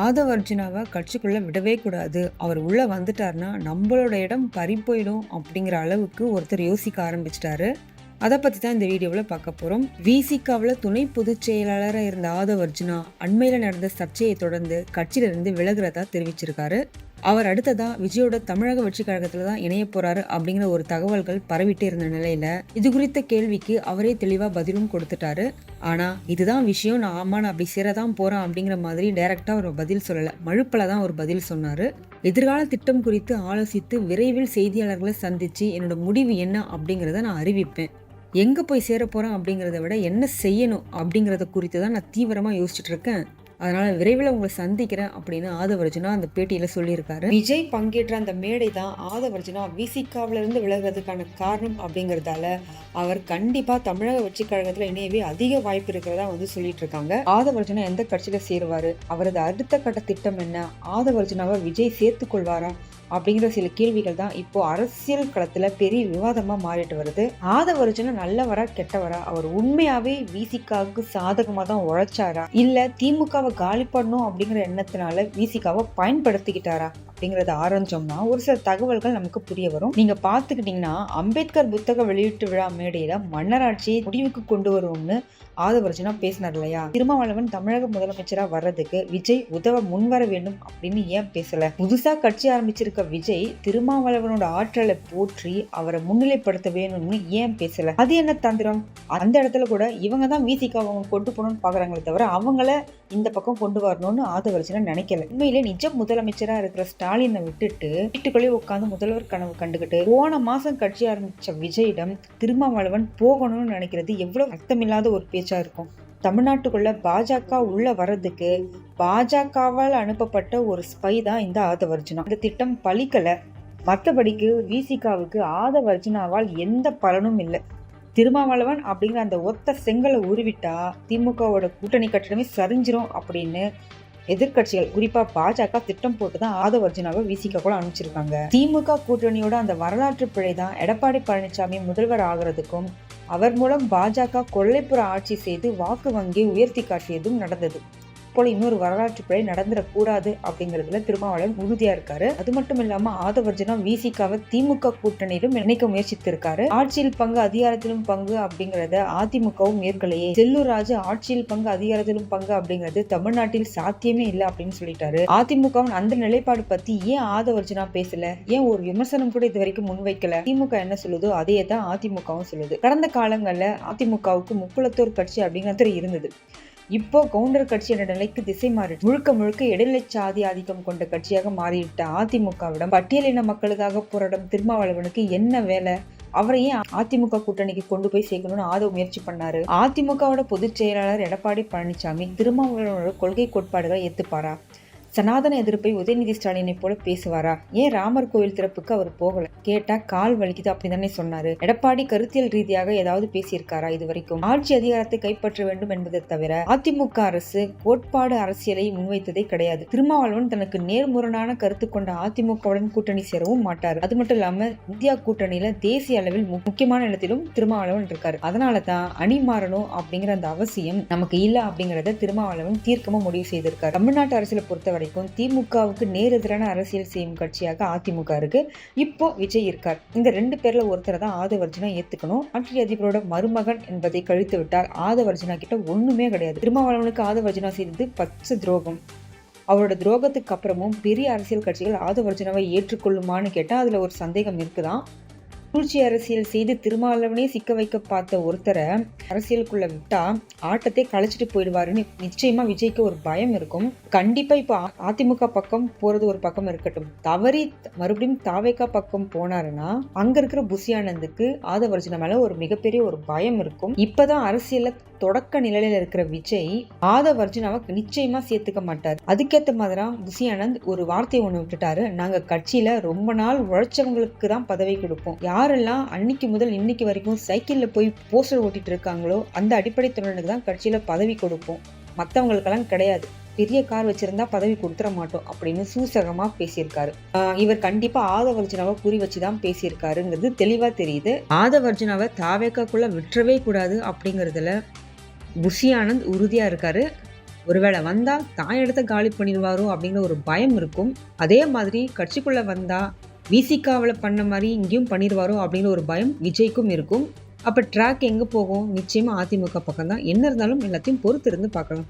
ஆதவ் அர்ஜுனாவை கட்சிக்குள்ளே விடவே கூடாது, அவர் உள்ளே வந்துட்டார்னா நம்மளோட இடம் பறிப்போயிடும் அப்படிங்கிற அளவுக்கு ஒருத்தர் யோசிக்க ஆரம்பிச்சிட்டாரு. அதை பற்றி தான் இந்த வீடியோவில் பார்க்க போகிறோம். விசிகாவில் துணை பொதுச் செயலாளராக இருந்த ஆதவ் அர்ஜுனா அண்மையில் நடந்த சர்ச்சையை தொடர்ந்து கட்சியிலிருந்து விலகிறதா தெரிவிச்சிருக்காரு. அவர் அடுத்ததா விஜயோட தமிழக வெற்றி கழகத்துல தான் இணைய போறாரு அப்படிங்கிற ஒரு தகவல்கள் பரவிட்டு இருந்த நிலையில இது குறித்த கேள்விக்கு அவரே தெளிவா பதிலும் கொடுத்துட்டாரு. ஆனா இதுதான் விஷயம், நான் அப்படி சேரதான் போறேன் அப்படிங்கிற மாதிரி டைரக்டா ஒரு பதில் சொல்லல, மழுப்பல தான் ஒரு பதில் சொன்னாரு. எதிர்கால திட்டம் குறித்து ஆலோசித்து விரைவில் செய்தியாளர்களை சந்திச்சு என்னோட முடிவு என்ன அப்படிங்கிறத நான் அறிவிப்பேன். எங்க போய் சேர போறேன் அப்படிங்கிறத விட என்ன செய்யணும் அப்படிங்கிறத குறித்து தான் நான் தீவிரமா யோசிச்சுட்டு இருக்கேன். அதனால விரைவில் உங்களை சந்திக்கிறேன் அப்படின்னு ஆதவ் அர்ஜுனா அந்த பேட்டியில சொல்லியிருக்காரு. விஜய் பங்கேற்ற அந்த மேடை தான் ஆதவ் அர்ஜுனா விசிகாவில இருந்து விலகிறதுக்கான காரணம் அப்படிங்கறதால அவர் கண்டிப்பா தமிழக வெற்றி கழகத்துல இணையவே அதிக வாய்ப்பு இருக்கிறதா சொல்லிட்டு இருக்காங்க. ஆதவ் அர்ஜுனா எந்த கட்சியில சேருவாரு, அவரது அடுத்த கட்ட திட்டம் என்ன, ஆதவ் அர்ஜுனாவை விஜய் சேர்த்துக் கொள்வாரா அப்படிங்கிற சில கேள்விகள் தான் இப்போ அரசியல் களத்துல பெரிய விவாதமா மாறிட்டு வருது. ஆதவ் அர்ஜுனா நல்லவரா கெட்டவரா, அவர் உண்மையாவே விசிகாவுக்கு சாதகமா தான் உழைச்சாரா, இல்ல திமுகவை காலி பண்ணணும் அப்படிங்கிற எண்ணத்தினால விசிகாவை பயன்படுத்திக்கிட்டாரா அப்படிங்கறத ஆரம்பிச்சோம்னா ஒரு சில தகவல்கள் நமக்கு புரிய வரும். நீங்க பாத்துக்கிட்டீங்கன்னா அம்பேத்கர் புத்தக வெளியீட்டு விழா மேடையில மன்னராட்சியை முடிவுக்கு கொண்டு வரும்னு ஆதவ் அர்ஜுனா பேசினார் இல்லையா. திருமாவளவன் தமிழக முதலமைச்சரா வர்றதுக்கு விஜய் உதவ முன்வர வேண்டும் அப்படின்னு ஏன் பேசல? புதுசா கட்சி ஆரம்பிச்சிருக்க விஜய் திருமாவளவனோட ஆற்றலை போற்றி அவரை முன்னிலைப்படுத்த வேணும்னு ஏன் பேசல? அது என்ன தந்திரம்? அந்த இடத்துல கூட இவங்க தான் விசிகா அவங்க கொண்டு போகணும்னு பாக்குறாங்களே தவிர அவங்கள இந்த பக்கம் கொண்டு வரணும்னு ஆதவ் அர்ஜுனா நினைக்கல. உண்மையிலே நிஜ முதலமைச்சரா இருக்கிற ஸ்டாலினை விட்டுட்டு வீட்டுக்குள்ளே உட்காந்து முதல்வர் கனவு கண்டுகிட்டு போன மாசம் கட்சி ஆரம்பிச்ச விஜயிடம் திருமாவளவன் போகணும்னு நினைக்கிறது எவ்வளவு அர்த்தமில்லாத ஒரு பேச்சா இருக்கும். தமிழ்நாட்டுக்குள்ள பாஜக உள்ள வர்றதுக்கு பாஜகவால் அனுப்பப்பட்ட ஒரு ஸ்பை தான் இந்த ஆதவ் அர்ஜுனா. இந்த திட்டம் பலிக்கல. மற்றபடிக்கு விசிகாவுக்கு ஆதவ் அர்ஜுனாவால் எந்த பலனும் இல்லை. திருமாவளவன் அப்படிங்கிற அந்த ஒத்த செங்கலை உருவிட்டா திமுகவோட கூட்டணி கட்டணமே சரிஞ்சிரும் அப்படின்னு எதிர்கட்சிகள் குறிப்பா பாஜக திட்டம் போட்டுதான் ஆதவ் அர்ஜுனாவை விசிகா கூட அனுப்பிச்சிருக்காங்க. திமுக கூட்டணியோட அந்த வரலாற்று பிழை தான் எடப்பாடி பழனிசாமி முதல்வர் ஆகிறதுக்கும் அவர் மூலம் பாஜக கொள்ளைப்புற ஆட்சி செய்து வாக்கு வங்கியை உயர்த்தி காட்டியதும் நடந்தது போல இன்னொரு வரலாற்று பிழை நடந்துடக்கூடாது அப்படிங்கிறதுல திருமாவளவன் உறுதியா இருக்காரு. அது மட்டும் இல்லாம ஆதவ் அர்ஜுனா விசிகாவை திமுக கூட்டணியிலும் இணைக்க முயற்சித்து இருக்காரு. ஆட்சியில் பங்கு அதிகாரத்திலும் பங்கு அப்படிங்கறத அதிமுகவும் ஏற்கலையே. செல்லூர் ராஜு ஆட்சியில் பங்கு அதிகாரத்திலும் பங்கு அப்படிங்கிறது தமிழ்நாட்டில் சாத்தியமே இல்லை அப்படின்னு சொல்லிட்டாரு. அதிமுகவும் அந்த நிலைப்பாடு பத்தி ஏன் ஆதவ் அர்ஜுனா பேசல, ஏன் ஒரு விமர்சனம் கூட இது வரைக்கும் முன்வைக்கல? திமுக என்ன சொல்லுதோ அதே தான் அதிமுகவும் சொல்லுது. கடந்த காலங்கள்ல அதிமுகவுக்கு முக்குளத்தோர் கட்சி அப்படிங்கிறது இருந்தது. இப்போ கவுண்டர் கட்சி என்ற நிலைக்கு திசை மாறிட்டு முழுக்க முழுக்க இடைநிலை சாதி ஆதிக்கம் கொண்ட கட்சியாக மாறிவிட்ட அதிமுகவிடம் பட்டியலின மக்களுக்காக போராடும் திருமாவளவனுக்கு என்ன வேலை? அவரை ஏன் அதிமுக கூட்டணிக்கு கொண்டு போய் சேர்க்கணும்னு ஆதவ் முயற்சி பண்ணாரு. அதிமுகவோட பொதுச் செயலாளர் எடப்பாடி பழனிசாமி திருமாவளவனோட கொள்கை கோட்பாடுகளை ஏத்துப்பாரா? சனாதன எதிர்ப்பை உதயநிதி ஸ்டாலினை போல பேசுவாரா? ஏன் ராமர் கோயில் திறப்புக்கு அவர் போகல? கேட்டா கால் வலிக்குது அப்படி தானே சொன்னாரு. எடப்பாடி கருத்தியல் ரீதியாக ஏதாவது பேசியிருக்காரா இது வரைக்கும்? ஆட்சி அதிகாரத்தை கைப்பற்ற வேண்டும் என்பதை தவிர அதிமுக அரசு கோட்பாடு அரசியலை முன்வைத்ததே கிடையாது. திருமாவளவன் தனக்கு நேர்முரணான கருத்து கொண்ட அதிமுகவுடன் கூட்டணி சேரவும் மாட்டாரு. அது மட்டும் இல்லாம இந்தியா கூட்டணியில தேசிய அளவில் முக்கியமான இடத்திலும் திருமாவளவன் இருக்காரு. அதனாலதான் அணி மாறணும் அப்படிங்கிற அந்த அவசியம் நமக்கு இல்ல அப்படிங்கறத திருமாவளவன் தீர்க்கமா முடிவு செய்திருக்காரு. தமிழ்நாட்டு அரசியலை பொறுத்த வரைக்கும் திமுகவுக்கு நேர் எதிரான அரசியல் செய்யும் கட்சியாக அதிமுக இருக்கு. இப்போ விஜய் இருக்கார். இந்த ரெண்டு பேர்ல ஒருத்தரை தான் ஆதவ் அர்ஜுனா ஏத்துக்கணும். ஆட்சி அதிபரோட மருமகன் என்பதை கழித்து விட்டார். ஆதவ் அர்ஜுனா கிட்ட ஒண்ணுமே கிடையாது. திருமாவளவனுக்கு ஆதவ் அர்ஜுனா செய்தது பச்சை துரோகம். அவரோட துரோகத்துக்கு அப்புறமும் பெரிய அரசியல் கட்சிகள் ஆதவ் அர்ஜுனாவை ஏற்றுக்கொள்ளுமான்னு கேட்டா அதுல ஒரு சந்தேகம் இருக்குதான். சூழ்ச்சி அரசியல் செய்து திருமாவளவனே சிக்க வைக்க பார்த்த ஒருத்தரை அரசியலுக்குள்ள விட்டா ஆட்டத்தை களைச்சிட்டு போயிடுவாருன்னு நிச்சயமா விஜய்க்கு ஒரு பயம் இருக்கும். கண்டிப்பா இப்ப அதிமுக பக்கம் போறது ஒரு பக்கம் இருக்கட்டும், தவறி மறுபடியும் தாவேகா பக்கம் போனாருன்னா அங்க இருக்கிற புசி ஆனந்துக்கு ஆதவ் அர்ஜுனா மேல ஒரு மிகப்பெரிய ஒரு பயம் இருக்கும். இப்பதான் அரசியல்ல தொடக்க நிலையில இருக்கிற விஜய் ஆதவ் அர்ஜுனாவை நிச்சயமா சேர்த்துக்க மாட்டார். அதுக்கேற்ற மாதிரிதான் புசி ஆனந்த் ஒரு வார்த்தையை ஒண்ணு விட்டுட்டாரு. நாங்க கட்சியில ரொம்ப நாள் உழைச்சவங்களுக்கு தான் பதவி கொடுப்போம். யாரெல்லாம் அன்னைக்கு முதல் இன்னைக்கு வரைக்கும் சைக்கிள்ல போய் போஸ்டர் ஓட்டிட்டு இருக்காங்களோ அந்த அடிப்படை தொழிலுக்கு தான் கட்சியில பதவி கொடுப்போம், மற்றவங்களுக்கெல்லாம் கிடையாது. பெரிய கார் வச்சிருந்தா பதவி கொடுத்துட மாட்டோம் அப்படின்னு சூசகமா பேசியிருக்காரு. இவர் கண்டிப்பா ஆதவ் அர்ஜுனாவை குறி வச்சுதான் பேசியிருக்காருங்கிறது தெளிவா தெரியுது. ஆதவ் அர்ஜுனாவை தாவேக்காக்குள்ள விட்டுறவே கூடாது அப்படிங்கறதுல புஷி ஆனந்த் உறுதியா இருக்காரு. ஒருவேளை வந்தா தான் இடத்த காலி பண்ணிடுவாரோ அப்படிங்கிற ஒரு பயம் இருக்கும். அதே மாதிரி கட்சிக்குள்ள வந்தா விசிகாவுல பண்ண மாரி இங்கேயும் பண்ணிருவாரோ அப்படிங்கிற ஒரு பயம் விஜய்க்கும் இருக்கும். அப்ப ட்ராக் எங்க போகும்? நிச்சயமா அதிமுக பக்கம் தான். என்ன இருந்தாலும் எல்லாத்தையும் பொறுத்திருந்து பார்க்கலாம்.